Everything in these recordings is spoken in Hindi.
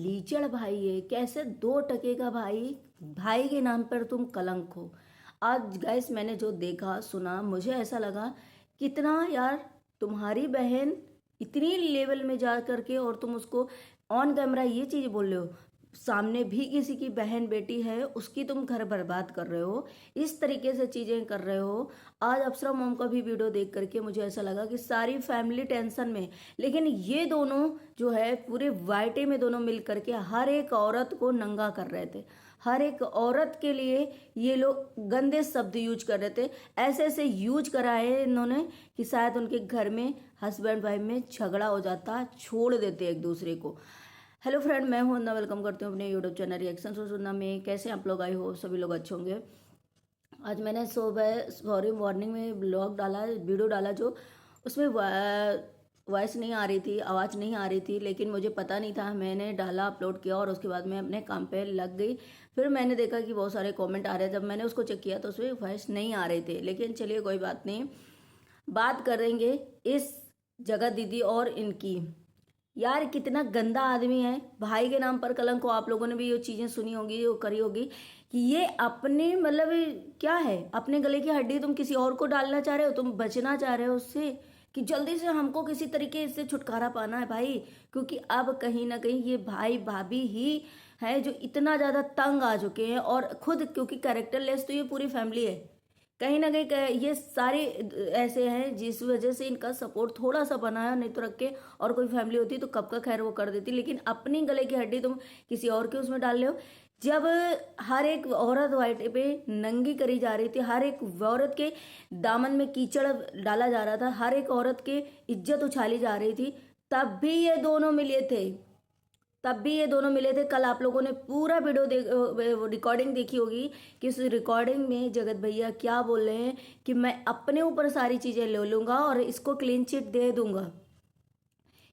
लीचड़ भाई है, कैसे 2 टके का भाई, भाई के नाम पर तुम कलंक हो। आज गाइस मैंने जो देखा सुना मुझे ऐसा लगा कितना यार, तुम्हारी बहन इतनी लेवल में जा करके और तुम उसको ऑन कैमरा ये चीज़ बोल रहे हो, सामने भी किसी की बहन बेटी है उसकी तुम घर बर्बाद कर रहे हो, इस तरीके से चीज़ें कर रहे हो। आज अप्सरा मॉम का भी वीडियो देख करके मुझे ऐसा लगा कि सारी फैमिली टेंशन में, लेकिन ये दोनों जो है पूरे वाइटे में दोनों मिल करके हर एक औरत को नंगा कर रहे थे। हर एक औरत के लिए ये लोग गंदे शब्द यूज कर रहे थे, ऐसे ऐसे यूज कराए इन्होंने कि शायद उनके घर में हस्बैंड वाइफ में झगड़ा हो जाता, छोड़ देते एक दूसरे को। हेलो फ्रेंड, मैं हूं अंदा, वेलकम करती हूँ अपने यूट्यूब चैनल रिएक्शन सो सुनना में। कैसे आप लोग? आई हो सभी लोग अच्छे होंगे। आज मैंने मॉर्निंग में ब्लॉग डाला, वीडियो डाला, जो उसमें वॉइस नहीं आ रही थी, आवाज़ नहीं आ रही थी, लेकिन मुझे पता नहीं था। मैंने डाला, अपलोड किया और उसके बाद मैं अपने काम पे लग गई। फिर मैंने देखा कि बहुत सारे कमेंट आ रहे थे। जब मैंने उसको चेक किया तो उसमें वॉइस नहीं आ रहे थे, लेकिन चलिए कोई बात नहीं, बात करेंगे इस जगत दीदी और इनकी। यार कितना गंदा आदमी है, भाई के नाम पर कलंक को। आप लोगों ने भी ये चीज़ें सुनी होगी, वो करी होगी कि ये अपने मतलब क्या है, अपने गले की हड्डी तुम किसी और को डालना चाह रहे हो, तुम बचना चाह रहे हो उससे कि जल्दी से हमको किसी तरीके से छुटकारा पाना है भाई। क्योंकि अब कहीं ना कहीं ये भाई भाभी ही है जो इतना ज़्यादा तंग आ चुके हैं, और खुद क्योंकि कैरेक्टरलेस तो ये पूरी फैमिली है कहीं ना कहीं। ये सारे ऐसे हैं जिस वजह से इनका सपोर्ट थोड़ा सा बना है, नहीं तो रख के और कोई फैमिली होती तो कब का खैर वो कर देती। लेकिन अपनी गले की हड्डी तुम किसी और के उसमें डाल रहे हो। जब हर एक औरत वाइट पे नंगी करी जा रही थी, हर एक औरत के दामन में कीचड़ डाला जा रहा था, हर एक औरत के इज्जत उछाली जा रही थी, तब भी ये दोनों मिले थे। कल आप लोगों ने पूरा वीडियो रिकॉर्डिंग देखी होगी कि उस रिकॉर्डिंग में जगत भैया क्या बोल रहे हैं कि मैं अपने ऊपर सारी चीज़ें ले लूँगा और इसको क्लीन चिट दे दूंगा,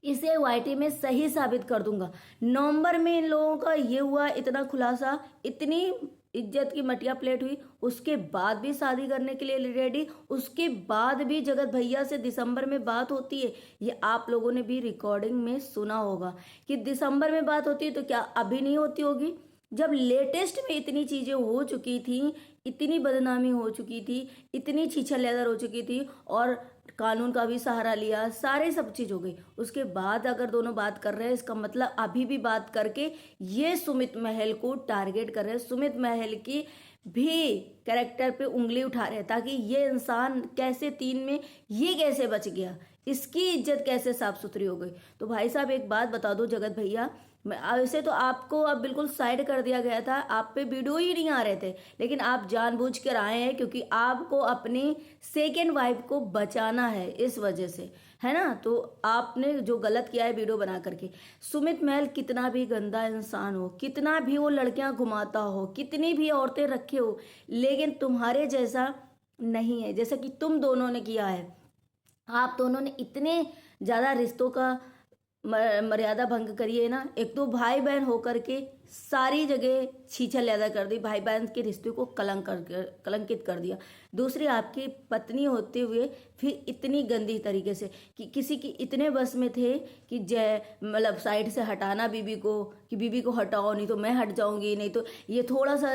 इसे वाईटी में सही साबित कर दूंगा। नवंबर में इन लोगों का ये हुआ, इतना खुलासा, इतनी इज्जत की मटिया प्लेट हुई, उसके बाद भी शादी करने के लिए रेडी, उसके बाद भी जगत भैया से दिसंबर में बात होती है। ये आप लोगों ने भी रिकॉर्डिंग में सुना होगा कि दिसंबर में बात होती है, तो क्या अभी नहीं होती होगी? जब लेटेस्ट में इतनी चीजें हो चुकी थी, इतनी बदनामी हो चुकी थी, इतनी छीछा लेदर हो चुकी थी, और कानून का भी सहारा लिया, सारे सब चीज हो गई, उसके बाद अगर दोनों बात कर रहे हैं, इसका मतलब अभी भी बात करके ये सुमित महल को टारगेट कर रहे हैं, सुमित महल की भी कैरेक्टर पे उंगली उठा रहे हैं, ताकि ये इंसान कैसे 3 में ये कैसे बच गया, इसकी इज्जत कैसे साफ सुथरी हो गई। तो भाई साहब एक बात बता दो जगत भैया, वैसे तो आपको अब बिल्कुल साइड कर दिया गया था, आप पे वीडियो ही नहीं आ रहे थे, लेकिन आप जानबूझ कर आए हैं क्योंकि आपको अपनी सेकेंड वाइफ को बचाना है, इस वजह से, है ना। तो आपने जो गलत किया है वीडियो बना करके। सुमित महल कितना भी गंदा इंसान हो, कितना भी वो लड़कियां घुमाता हो, कितनी भी औरतें रखे हो, लेकिन तुम्हारे जैसा नहीं है जैसा कि तुम दोनों ने किया है। आप दोनों ने इतने ज्यादा रिश्तों का मर्यादा भंग करिए ना। एक तो भाई बहन होकर के सारी जगह छीछा लैदा कर दी, भाई बहन के रिश्ते को कलंकित कर दिया। दूसरी, आपकी पत्नी होते हुए फिर इतनी गंदी तरीके से कि किसी की इतने बस में थे कि जय मतलब साइड से हटाना बीबी को, कि बीबी को हटाओ नहीं तो मैं हट जाऊंगी, नहीं तो ये थोड़ा सा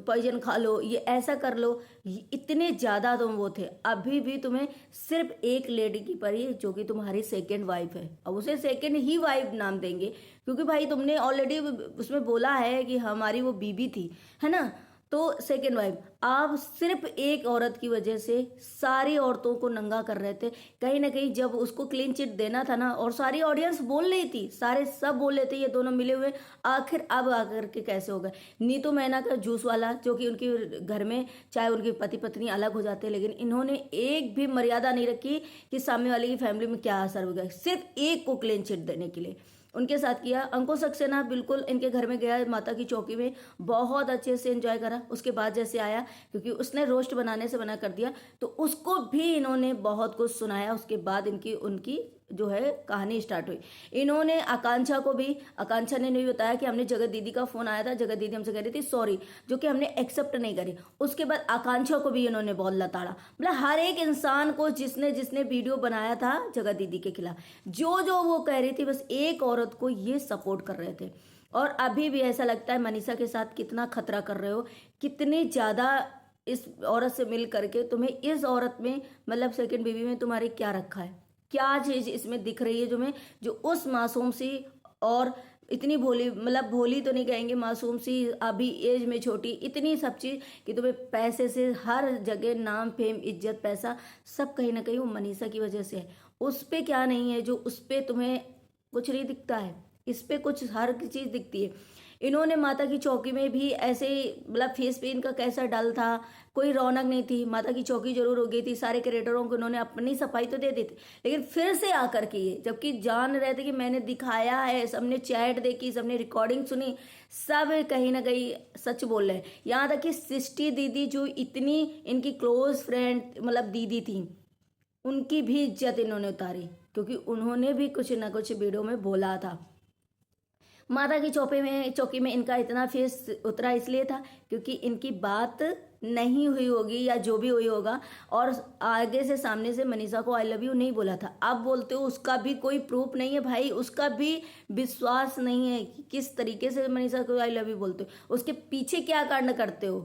पॉइजन खा लो, ये ऐसा कर लो, इतने ज़्यादा तुम वो थे। अभी भी तुम्हें सिर्फ एक लेडी की पड़ी जो कि तुम्हारी सेकेंड वाइफ है, अब उसे सेकेंड ही वाइफ नाम देंगे क्योंकि भाई तुमने ऑलरेडी उसमें बोला है कि हमारी वो बीबी थी, है ना। तो सेकेंड वाइफ, आप सिर्फ एक औरत की वजह से सारी औरतों को नंगा कर रहे थे। कहीं ना कहीं जब उसको क्लीन चिट देना था ना, और सारी ऑडियंस बोल रही थी, सारे सब बोल रहे थे ये दोनों मिले हुए, आखिर अब आकर के कैसे हो गए। नीतू मैना का जूस वाला, जो कि उनके घर में चाहे उनके पति पत्नी अलग हो जाते, लेकिन इन्होंने एक भी मर्यादा नहीं रखी कि सामने वाले की फैमिली में क्या असर होगा, सिर्फ एक को क्लीन चिट देने के लिए उनके साथ किया। अंकुश सक्सेना बिल्कुल इनके घर में गया, माता की चौकी में बहुत अच्छे से एंजॉय करा। उसके बाद जैसे आया, क्योंकि उसने रोस्ट बनाने से मना कर दिया, तो उसको भी इन्होंने बहुत कुछ सुनाया। उसके बाद इनकी उनकी जो है कहानी स्टार्ट हुई। इन्होंने आकांक्षा ने नहीं बताया कि हमने जगत दीदी का फ़ोन आया था, जगत दीदी हमसे कह रही थी सॉरी, जो कि हमने एक्सेप्ट नहीं करी। उसके बाद आकांक्षा को भी इन्होंने बहुत लताड़ा, मतलब हर एक इंसान को जिसने जिसने वीडियो बनाया था जगत दीदी के खिलाफ, जो जो वो कह रही थी, बस एक औरत को ये सपोर्ट कर रहे थे। और अभी भी ऐसा लगता है मनीषा के साथ कितना खतरा कर रहे हो, कितनी ज़्यादा इस औरत से मिल करके तुम्हें इस औरत में, मतलब सेकंड बेबी में तुम्हारे क्या रखा है, क्या चीज़ इसमें दिख रही है जो उस मासूम सी और इतनी भोली, मतलब भोली तो नहीं कहेंगे, मासूम सी, अभी एज में छोटी, इतनी सब चीज़ कि तुम्हें पैसे से हर जगह नाम फेम इज्जत पैसा सब कहीं ना कहीं वो मनीषा की वजह से है। उस पे क्या नहीं है जो उस पे तुम्हें कुछ नहीं दिखता है, इस पे कुछ हर चीज़ दिखती है। इन्होंने माता की चौकी में भी ऐसे ही, मतलब फेस पे इनका कैसा डल था, कोई रौनक नहीं थी। माता की चौकी जरूर हो गई थी, सारे क्रिएटरों को इन्होंने अपनी सफाई तो दे दी थी, लेकिन फिर से आकर के ये, जबकि जान रहे थे कि मैंने दिखाया है, सबने चैट देखी, सबने रिकॉर्डिंग सुनी, सब कहीं ना कहीं सच बोल रहे हैं। यहाँ तक कि सृष्टि दीदी जो इतनी इनकी क्लोज फ्रेंड, मतलब दीदी थी, उनकी भी इज्जत इन्होंने उतारी, क्योंकि उन्होंने भी कुछ ना कुछ वीडियो में बोला था। माता की चौकी में इनका इतना फेस उतरा इसलिए था क्योंकि इनकी बात नहीं हुई होगी या जो भी हुई होगा, और आगे से सामने से मनीषा को आई लव यू नहीं बोला था। अब बोलते हो उसका भी कोई प्रूफ नहीं है भाई, उसका भी विश्वास नहीं है कि किस तरीके से मनीषा को आई लव यू बोलते हो, उसके पीछे क्या कांड करते हो,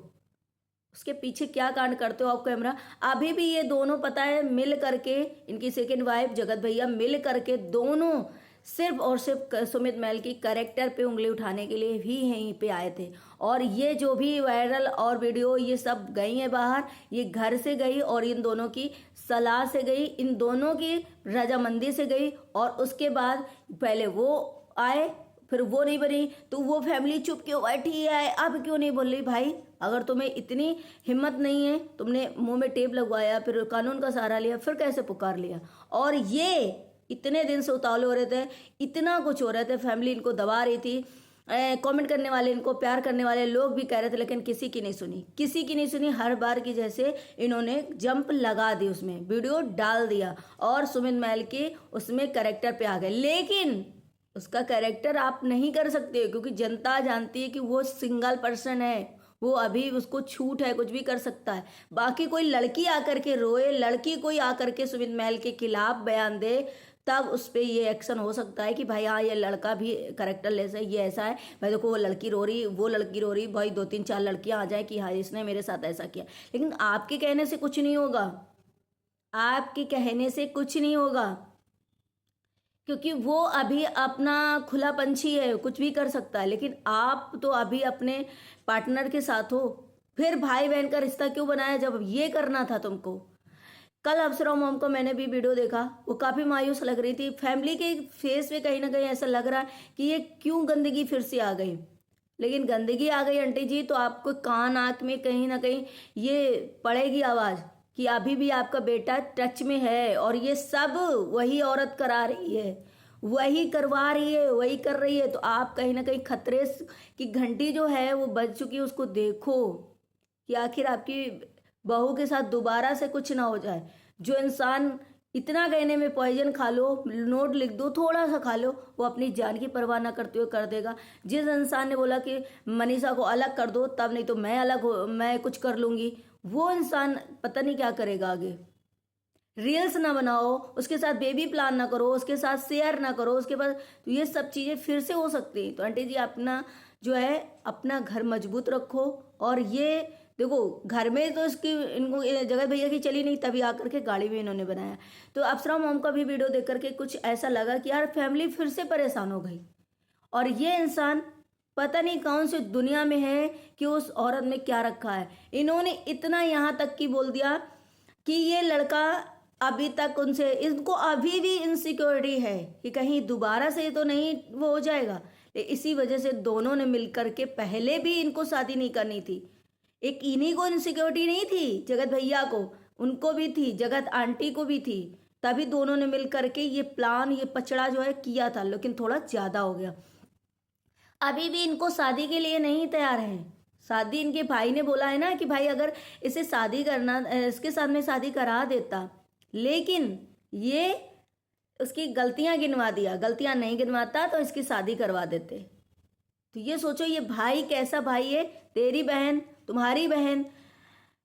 उसके पीछे क्या कांड करते हो आप कैमरा। अभी भी ये दोनों पता है मिल करके, इनकी सेकेंड वाइफ जगत भैया मिल करके दोनों सिर्फ और सिर्फ सुमित महल की कैरेक्टर पे उंगली उठाने के लिए ही यहीं पे आए थे। और ये जो भी वायरल और वीडियो ये सब गई है बाहर, ये घर से गई और इन दोनों की सलाह से गई, इन दोनों की रजामंदी से गई। और उसके बाद पहले वो आए, फिर वो नहीं बनी तो वो फैमिली चुप क्यों बैठी है, अब क्यों नहीं बोल रही भाई। अगर तुम्हें इतनी हिम्मत नहीं है, तुमने मुंह में टेप लगवाया, फिर कानून का सहारा लिया, फिर कैसे पुकार लिया। और ये इतने दिन से उतावले हो रहे थे, इतना कुछ हो रहे थे, फैमिली इनको दबा रही थी, कमेंट करने वाले, इनको प्यार करने वाले लोग भी कह रहे थे, लेकिन किसी की नहीं सुनी, किसी की नहीं सुनी। हर बार की जैसे इन्होंने जंप लगा दी, उसमें वीडियो डाल दिया और सुमित महल के उसमें कैरेक्टर पे आ गए। लेकिन उसका कैरेक्टर आप नहीं कर सकते क्योंकि जनता जानती है कि वो सिंगल पर्सन है, वो अभी उसको छूट है, कुछ भी कर सकता है। बाकी कोई लड़की आकर के रोए, लड़की कोई आकर के सुमित महल के खिलाफ बयान दे, तब उस पर ये एक्शन हो सकता है कि भाई हाँ ये लड़का भी करेक्टर ले से ये ऐसा है भाई, देखो वो लड़की रो रही, वो लड़की रो रही, भाई 2 3 4 लड़कियां आ जाए कि हाँ इसने मेरे साथ ऐसा किया। लेकिन आपके कहने से कुछ नहीं होगा, आपके कहने से कुछ नहीं होगा, क्योंकि वो अभी अपना खुला पंछी है, कुछ भी कर सकता है। लेकिन आप तो अभी अपने पार्टनर के साथ हो, फिर भाई बहन का रिश्ता क्यों बनाया जब ये करना था तुमको। कल अप्सरा मॉम को मैंने भी वीडियो देखा, वो काफ़ी मायूस लग रही थी। फैमिली के फेस पे कहीं ना कहीं ऐसा लग रहा है कि ये क्यों गंदगी फिर से आ गई। लेकिन गंदगी आ गई आंटी जी तो आपको कान आँख में कहीं ना कहीं ये पड़ेगी आवाज़ कि अभी भी आपका बेटा टच में है, और ये सब वही औरत करा रही है, वही करवा रही है, वही कर रही है। तो आप कहीं ना कहीं खतरे की घंटी जो है वो बज चुकी है, उसको देखो कि आखिर आपकी बहू के साथ दोबारा से कुछ ना हो जाए। जो इंसान इतना कहने में पॉइजन खा लो, नोट लिख दो, थोड़ा सा खा लो, वो अपनी जान की परवाह ना करते हुए कर देगा। जिस इंसान ने बोला कि मनीषा को अलग कर दो तब, नहीं तो मैं अलग हो, मैं कुछ कर लूँगी, वो इंसान पता नहीं क्या करेगा आगे। रील्स ना बनाओ, उसके साथ बेबी प्लान ना करो, उसके साथ शेयर ना करो, उसके बाद तो ये सब चीज़ें फिर से हो सकती हैं। तो आंटी जी अपना जो है अपना घर मजबूत रखो। और ये देखो घर में तो इसकी इनको जगत भैया की चली नहीं, तभी आकर के गाड़ी भी इन्होंने बनाया। तो अप्सरा मॉम का भी वीडियो देख करके कुछ ऐसा लगा कि यार फैमिली फिर से परेशान हो गई, और ये इंसान पता नहीं कौन सी दुनिया में है कि उस औरत में क्या रखा है। इन्होंने इतना यहाँ तक की बोल दिया कि ये लड़का अभी तक उनसे, इनको अभी भी इनसिक्योरिटी है कि कहीं दोबारा से तो नहीं वो हो जाएगा। इसी वजह से दोनों ने मिलकर के, पहले भी इनको शादी नहीं करनी थी, एक इन्हीं को इनसिक्योरिटी नहीं थी, जगत भैया को, उनको भी थी, जगत आंटी को भी थी, तभी दोनों ने मिल करके ये प्लान, ये पचड़ा जो है किया था, लेकिन थोड़ा ज़्यादा हो गया। अभी भी इनको शादी के लिए नहीं तैयार हैं। शादी इनके भाई ने बोला है ना कि भाई अगर इसे शादी करना, इसके साथ में शादी करा देता, लेकिन ये उसकी गलतियां गिनवा दिया, गलतियां नहीं गिनवाता तो इसकी शादी करवा देते। तो ये सोचो ये भाई कैसा भाई है, तेरी बहन, तुम्हारी बहन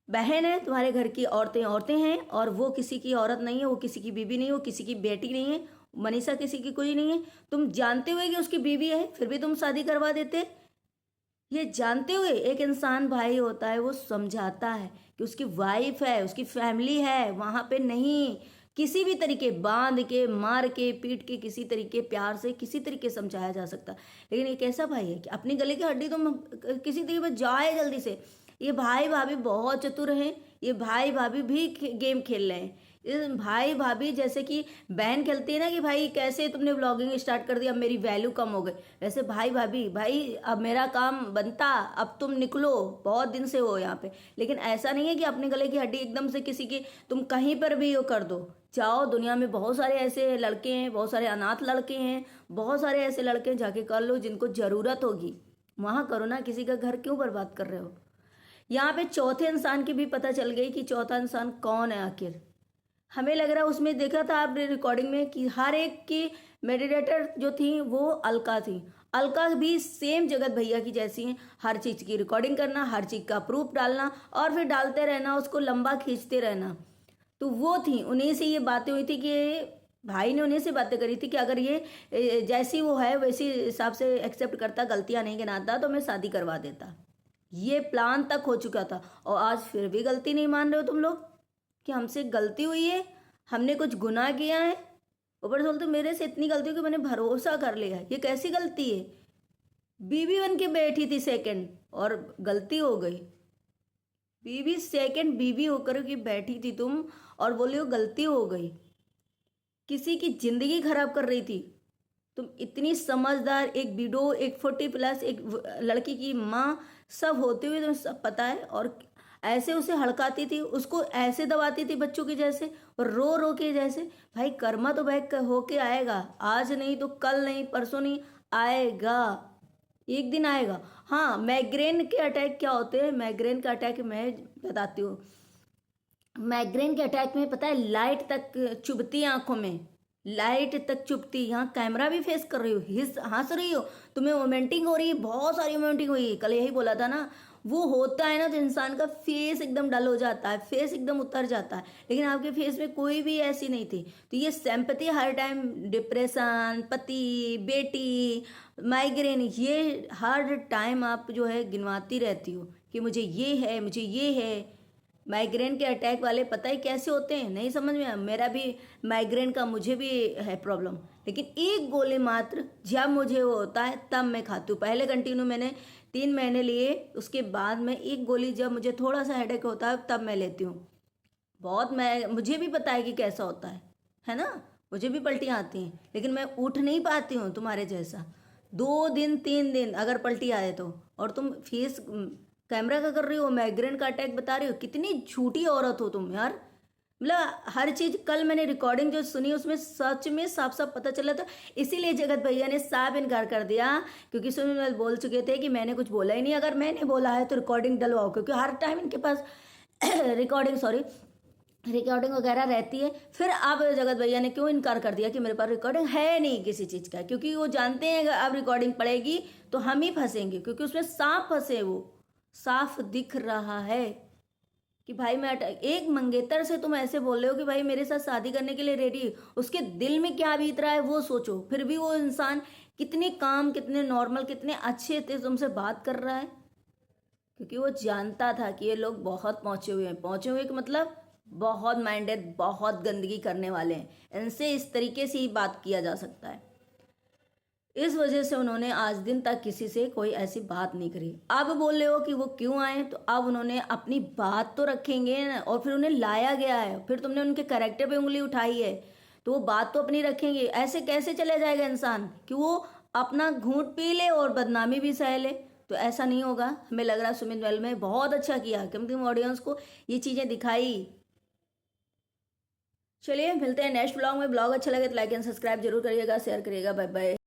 बहन है, तुम्हारे घर की औरतें औरतें हैं, और वो किसी की औरत नहीं है, वो किसी की बीवी नहीं है, वो किसी की बेटी नहीं है, मनीषा किसी की कोई नहीं है। तुम जानते हुए कि उसकी बीवी है फिर भी तुम शादी करवा देते। ये जानते हुए एक इंसान भाई होता है, वो समझाता है कि उसकी वाइफ है, उसकी फैमिली है, वहाँ पे नहीं किसी भी तरीके बांध के, मार के, पीट के, किसी तरीके प्यार से, किसी तरीके समझाया जा सकता। लेकिन एक ऐसा भाई है कि अपनी गले की हड्डी तुम किसी तरीके पर जाए जल्दी से। ये भाई भाभी बहुत चतुर हैं, ये भाई भाभी भी गेम खेल रहे हैं। इस भाई भाभी जैसे कि बहन खेलती है ना कि भाई कैसे तुमने व्लॉगिंग स्टार्ट कर दी, अब मेरी वैल्यू कम हो गई, वैसे भाई भाभी, भाई अब मेरा काम बनता, अब तुम निकलो, बहुत दिन से हो यहाँ पे। लेकिन ऐसा नहीं है कि अपने गले की हड्डी एकदम से किसी की तुम कहीं पर भी वो कर दो। चाहो, दुनिया में बहुत सारे ऐसे लड़के हैं, बहुत सारे अनाथ लड़के हैं, बहुत सारे ऐसे लड़के हैं, जाके कर लो जिनको ज़रूरत होगी, वहाँ करो ना। किसी का घर क्यों बर्बाद कर रहे हो। यहाँ पे चौथे इंसान की भी पता चल गई कि चौथा इंसान कौन है आखिर। हमें लग रहा है उसमें देखा था आपने रिकॉर्डिंग में कि हर एक की मेडिटेटर जो थी वो अलका थी। अलका भी सेम जगत भैया की जैसी हैं, हर चीज़ की रिकॉर्डिंग करना, हर चीज़ का प्रूफ डालना और फिर डालते रहना, उसको लंबा खींचते रहना। तो वो थी, उन्हीं से ये बातें हुई थी कि भाई ने उन्हीं से बातें करी थी कि अगर ये जैसी वो है वैसी हिसाब से एक्सेप्ट करता, गलतियाँ नहीं गिनाता, तो मैं शादी करवा देता। ये प्लान तक हो चुका था और आज फिर भी गलती नहीं मान रहे हो तुम लोग कि हमसे गलती हुई है, हमने कुछ गुनाह किया है। ऊपर से बोलते मेरे से इतनी गलती हो कि मैंने भरोसा कर लिया। ये कैसी गलती है। बीवी बन के बैठी थी सेकंड और गलती हो गई। बीवी सेकंड बीवी होकर के बैठी थी तुम और बोले हो गलती हो गई। किसी की जिंदगी खराब कर रही थी तुम। इतनी समझदार एक विडो, एक 40+ एक लड़की की माँ सब होते हुए तुम्हें सब पता है, और ऐसे उसे हड़काती थी, उसको ऐसे दबाती थी बच्चों के जैसे, और रो रो के जैसे। भाई कर्मा तो बैक होके आएगा, आज नहीं तो कल नहीं परसों नहीं, आएगा, एक दिन आएगा। हाँ, माइग्रेन के अटैक क्या होते हैं, माइग्रेन का अटैक मैं बताती हूँ। माइग्रेन के अटैक में पता है लाइट तक चुभती है आंखों में, लाइट तक चुभती। यहाँ कैमरा भी फेस कर रही हो, हंस रही हो, तुम्हें मोमेंटिंग हो रही है, बहुत सारी मोमेंटिंग हुई है। कल यही बोला था ना, वो होता है ना तो इंसान का फेस एकदम डल हो जाता है, फेस एकदम उतर जाता है। लेकिन आपके फेस में कोई भी ऐसी नहीं थी। तो ये सिंपैथी हर टाइम, डिप्रेशन, पति, बेटी, माइग्रेन, ये हर टाइम आप जो है गिनवाती रहती हो कि मुझे ये है, मुझे ये है। माइग्रेन के अटैक वाले पता है कैसे होते हैं, नहीं समझ में आया। मेरा भी माइग्रेन का मुझे भी है प्रॉब्लम, लेकिन एक गोली मात्र जब मुझे वो होता है तब मैं खाती हूँ। पहले कंटिन्यू मैंने 3 महीने लिए, उसके बाद में एक गोली जब मुझे थोड़ा सा हेडेक होता है तब मैं लेती हूँ। बहुत मुझे भी पता है कि कैसा होता है ना। मुझे भी पलटियाँ आती हैं, लेकिन मैं उठ नहीं पाती हूँ तुम्हारे जैसा। 2 दिन 3 दिन अगर पलटी आए तो, और तुम फेस कैमरा का कर रही हो, माइग्रेन का अटैक बता रही हो। कितनी झूठी औरत हो तुम यार। मतलब हर चीज़, कल मैंने रिकॉर्डिंग जो सुनी उसमें सच में साफ साफ पता चला था। इसीलिए जगत भैया ने साफ इनकार कर दिया, क्योंकि सुनील बोल चुके थे कि मैंने कुछ बोला ही नहीं। अगर मैंने बोला है तो रिकॉर्डिंग डलवाओ, क्योंकि हर टाइम इनके पास रिकॉर्डिंग वगैरह रहती है। फिर अब जगत भैया ने क्यों इनकार कर दिया कि मेरे पास रिकॉर्डिंग है नहीं किसी चीज़ का, क्योंकि वो जानते हैं अब रिकॉर्डिंग पड़ेगी तो हम ही फंसेंगे, क्योंकि उसमें साफ फंसे, वो साफ दिख रहा है कि भाई मैं एक मंगेतर से तुम ऐसे बोल रहे हो कि भाई मेरे साथ शादी करने के लिए रेडी। उसके दिल में क्या बीत रहा है वो सोचो। फिर भी वो इंसान कितने काम, कितने नॉर्मल, कितने अच्छे थे तुमसे बात कर रहा है, क्योंकि वो जानता था कि ये लोग बहुत पहुंचे हुए हैं। पहुंचे हुए कि मतलब बहुत माइंडेड, बहुत गंदगी करने वाले हैं। इनसे इस तरीके से ही बात किया जा सकता है। इस वजह से उन्होंने आज दिन तक किसी से कोई ऐसी बात नहीं करी। अब बोल रहे हो कि वो क्यों आए, तो अब उन्होंने अपनी बात तो रखेंगे ना, और फिर उन्हें लाया गया है, फिर तुमने उनके कैरेक्टर पे उंगली उठाई है तो वो बात तो अपनी रखेंगे। ऐसे कैसे चले जाएगा इंसान कि वो अपना घूंट पी ले और बदनामी भी सह ले, तो ऐसा नहीं होगा। हमें लग रहा है सुमित वेल में बहुत अच्छा किया, कम से कम ऑडियंस को ये चीज़ें दिखाई। चलिए मिलते हैं नेक्स्ट ब्लॉग में। ब्लॉग अच्छा लगे तो लाइक एंड सब्सक्राइब जरूर करिएगा, शेयर करिएगा। Bye bye.